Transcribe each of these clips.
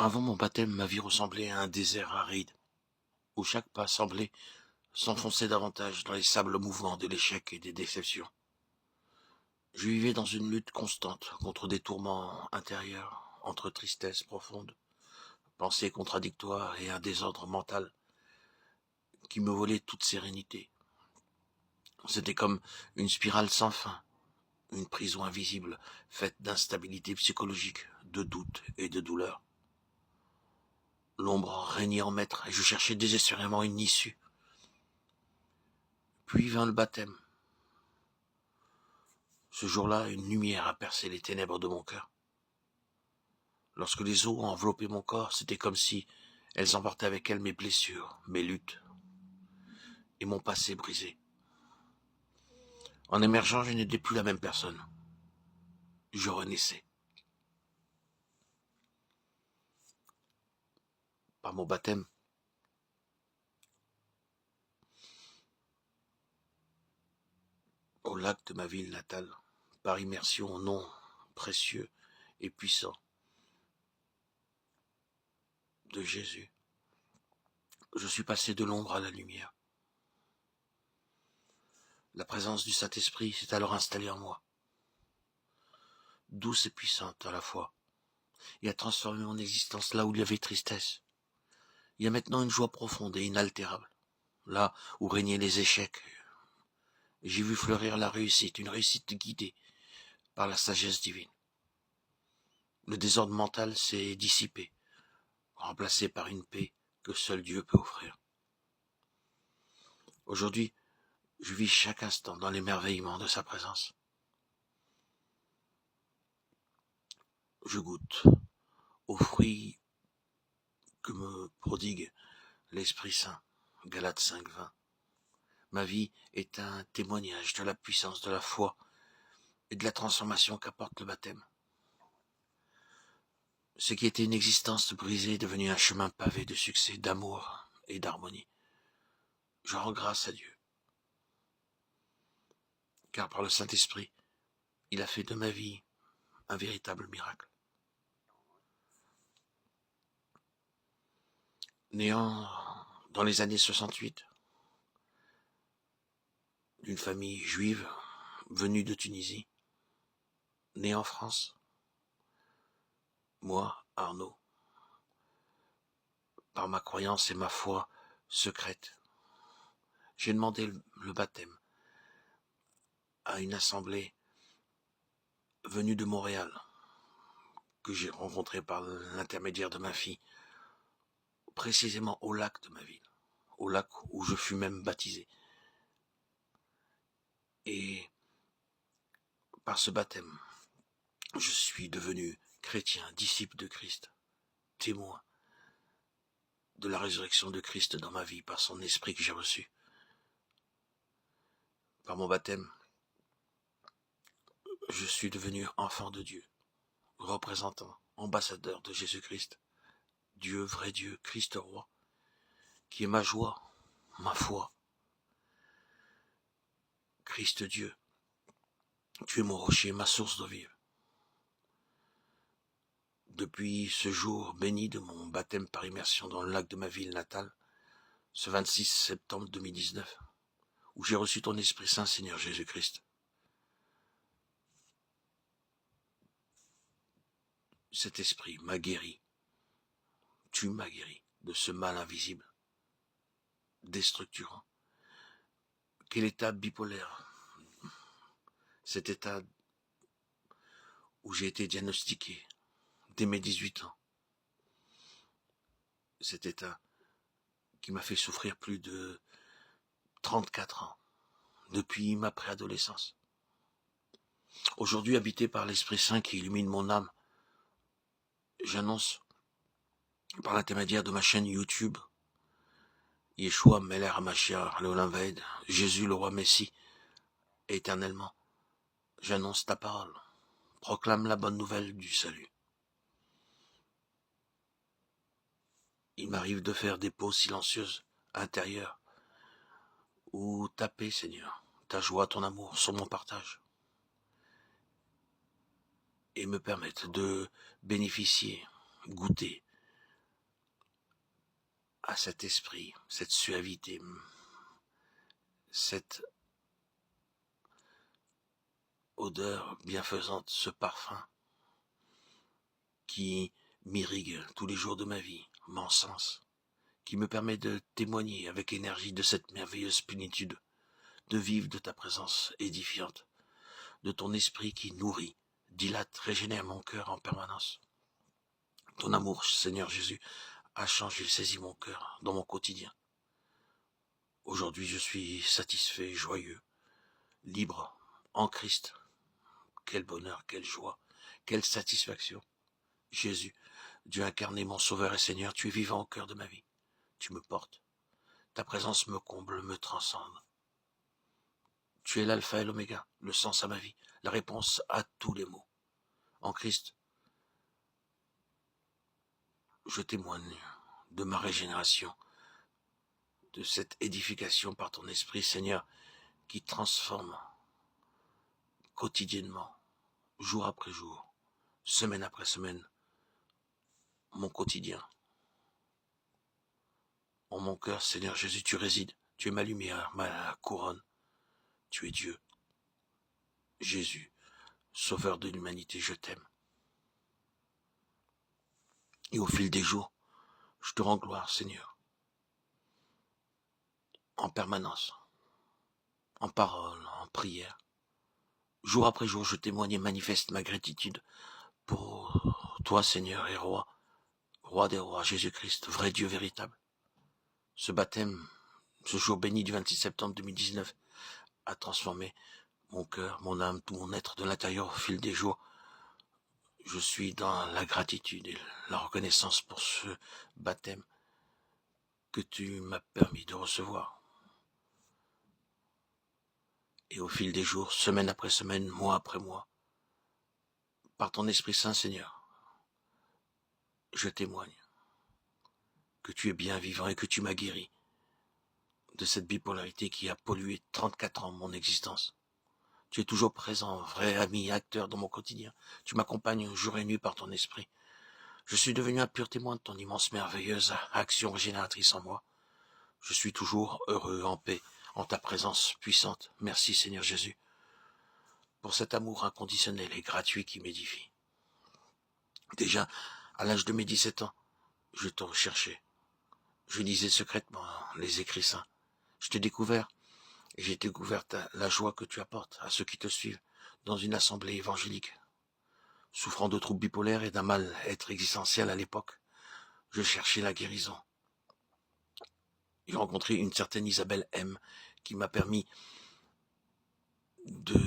Avant mon baptême, ma vie ressemblait à un désert aride, où chaque pas semblait s'enfoncer davantage dans les sables mouvants de l'échec et des déceptions. Je vivais dans une lutte constante contre des tourments intérieurs, entre tristesse profonde, pensées contradictoires et un désordre mental qui me volait toute sérénité. C'était comme une spirale sans fin, une prison invisible, faite d'instabilité psychologique, de doute et de douleur. L'ombre régnait en maître et je cherchais désespérément une issue. Puis vint le baptême. Ce jour-là, une lumière a percé les ténèbres de mon cœur. Lorsque les eaux ont enveloppé mon corps, c'était comme si elles emportaient avec elles mes blessures, mes luttes et mon passé brisé. En émergeant, je n'étais plus la même personne. Je renaissais. Par mon baptême, au lac de ma ville natale, par immersion au nom précieux et puissant de Jésus, je suis passé de l'ombre à la lumière. La présence du Saint-Esprit s'est alors installée en moi, douce et puissante à la fois, et a transformé mon existence là où il y avait tristesse. Il y a maintenant une joie profonde et inaltérable, là où régnaient les échecs. J'ai vu fleurir la réussite, une réussite guidée par la sagesse divine. Le désordre mental s'est dissipé, remplacé par une paix que seul Dieu peut offrir. Aujourd'hui, je vis chaque instant dans l'émerveillement de sa présence. Je goûte aux fruits que me prodigue l'Esprit Saint. Galates 5:20. Ma vie est un témoignage de la puissance de la foi et de la transformation qu'apporte le baptême. Ce qui était une existence brisée est devenu un chemin pavé de succès, d'amour et d'harmonie. Je rends grâce à Dieu, car par le Saint-Esprit, il a fait de ma vie un véritable miracle. Néant dans les années 68, d'une famille juive venue de Tunisie, né en France, moi, Arnaud, par ma croyance et ma foi secrète, j'ai demandé le baptême à une assemblée venue de Montréal, que j'ai rencontrée par l'intermédiaire de ma fille, précisément au lac de ma ville, au lac où je fus même baptisé. Et par ce baptême, je suis devenu chrétien, disciple de Christ, témoin de la résurrection de Christ dans ma vie par son esprit que j'ai reçu. Par mon baptême, je suis devenu enfant de Dieu, représentant, ambassadeur de Jésus-Christ, Dieu, vrai Dieu, Christ roi, qui est ma joie, ma foi. Christ Dieu, tu es mon rocher, ma source d'eau vive. Depuis ce jour béni de mon baptême par immersion dans le lac de ma ville natale, ce 26 septembre 2019, où j'ai reçu ton Esprit Saint, Seigneur Jésus-Christ, cet esprit m'a guéri, tu m'as guéri de ce mal invisible, déstructurant. Quel état bipolaire, cet état où j'ai été diagnostiqué dès mes 18 ans, cet état qui m'a fait souffrir plus de 34 ans, depuis ma préadolescence. Aujourd'hui, habité par l'Esprit Saint qui illumine mon âme, j'annonce par l'intermédiaire de ma chaîne YouTube, Yeshua Meler HaMashiach, le Olam Vaed, Jésus le roi Messie, éternellement, j'annonce ta parole, proclame la bonne nouvelle du salut. Il m'arrive de faire des pauses silencieuses, intérieures, où ta paix, Seigneur, ta joie, ton amour sont mon partage, et me permettent de bénéficier, goûter à cet esprit, cette suavité, cette odeur bienfaisante, ce parfum qui m'irrigue tous les jours de ma vie, m'encense, qui me permet de témoigner avec énergie de cette merveilleuse plénitude, de vivre de ta présence édifiante, de ton esprit qui nourrit, dilate, régénère mon cœur en permanence. Ton amour, Seigneur Jésus, a changé, saisi mon cœur dans mon quotidien. Aujourd'hui, je suis satisfait, joyeux, libre, en Christ. Quel bonheur, quelle joie, quelle satisfaction. Jésus, Dieu incarné, mon Sauveur et Seigneur, tu es vivant au cœur de ma vie. Tu me portes. Ta présence me comble, me transcende. Tu es l'alpha et l'oméga, le sens à ma vie, la réponse à tous les maux. En Christ, je témoigne de ma régénération, de cette édification par ton esprit, Seigneur, qui transforme quotidiennement, jour après jour, semaine après semaine, mon quotidien. En mon cœur, Seigneur Jésus, tu résides. Tu es ma lumière, ma couronne. Tu es Dieu. Jésus, Sauveur de l'humanité, je t'aime. Et au fil des jours, je te rends gloire, Seigneur, en permanence, en parole, en prière. Jour après jour, je témoigne et manifeste ma gratitude pour toi, Seigneur et Roi, Roi des rois, Jésus-Christ, vrai Dieu véritable. Ce baptême, ce jour béni du 26 septembre 2019, a transformé mon cœur, mon âme, tout mon être de l'intérieur au fil des jours. Je suis dans la gratitude et la reconnaissance pour ce baptême que tu m'as permis de recevoir. Et au fil des jours, semaine après semaine, mois après mois, par ton Esprit Saint, Seigneur, je témoigne que tu es bien vivant et que tu m'as guéri de cette bipolarité qui a pollué 34 ans mon existence. Tu es toujours présent, vrai ami, acteur dans mon quotidien. Tu m'accompagnes jour et nuit par ton esprit. Je suis devenu un pur témoin de ton immense merveilleuse action régénératrice en moi. Je suis toujours heureux, en paix, en ta présence puissante. Merci Seigneur Jésus, pour cet amour inconditionnel et gratuit qui m'édifie. Déjà, à l'âge de mes 17 ans, je te recherchais. Je lisais secrètement les écrits saints. Je t'ai découvert, et j'ai découvert la joie que tu apportes à ceux qui te suivent dans une assemblée évangélique. Souffrant de troubles bipolaires et d'un mal-être existentiel à l'époque, je cherchais la guérison. J'ai rencontré une certaine Isabelle M. qui m'a permis de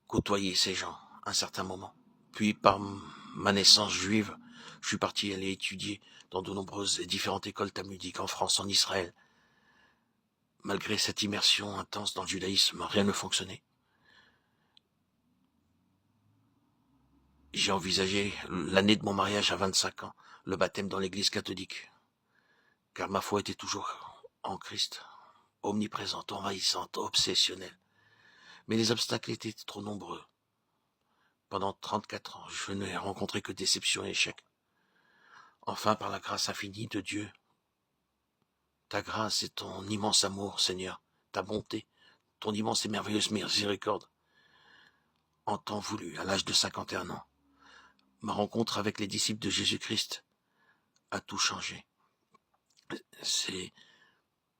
côtoyer ces gens à un certain moment. Puis, par ma naissance juive, je suis parti aller étudier dans de nombreuses et différentes écoles talmudiques en France, en Israël. Malgré cette immersion intense dans le judaïsme, rien ne fonctionnait. J'ai envisagé l'année de mon mariage à 25 ans, le baptême dans l'église catholique, car ma foi était toujours en Christ, omniprésente, envahissante, obsessionnelle. Mais les obstacles étaient trop nombreux. Pendant 34 ans, je n'ai rencontré que déception et échec. Enfin, par la grâce infinie de Dieu, ta grâce et ton immense amour, Seigneur, ta bonté, ton immense et merveilleuse miséricorde, en temps voulu, à l'âge de 51 ans, ma rencontre avec les disciples de Jésus-Christ a tout changé. Ces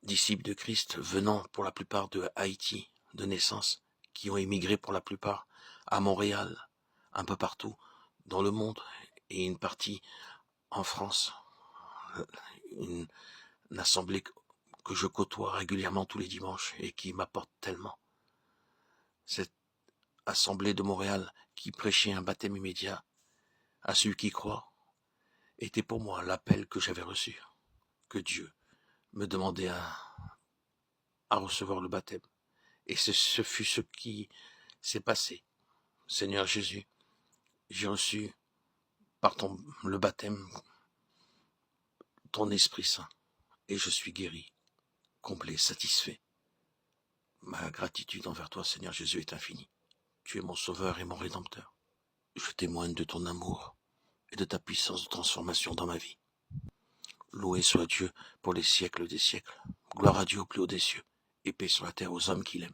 disciples de Christ venant pour la plupart de Haïti, de naissance, qui ont émigré pour la plupart à Montréal, un peu partout dans le monde, et une partie en France, une assemblée que je côtoie régulièrement tous les dimanches et qui m'apporte tellement. Cette assemblée de Montréal qui prêchait un baptême immédiat à celui qui croit était pour moi l'appel que j'avais reçu, que Dieu me demandait à recevoir le baptême. Et ce fut ce qui s'est passé. Seigneur Jésus, j'ai reçu par le baptême ton Esprit Saint et je suis guéri, comblé, satisfait. Ma gratitude envers toi, Seigneur Jésus, est infinie. Tu es mon Sauveur et mon Rédempteur. Je témoigne de ton amour et de ta puissance de transformation dans ma vie. Loué soit Dieu pour les siècles des siècles. Gloire à Dieu au plus haut des cieux, et paix sur la terre aux hommes qu'il aime.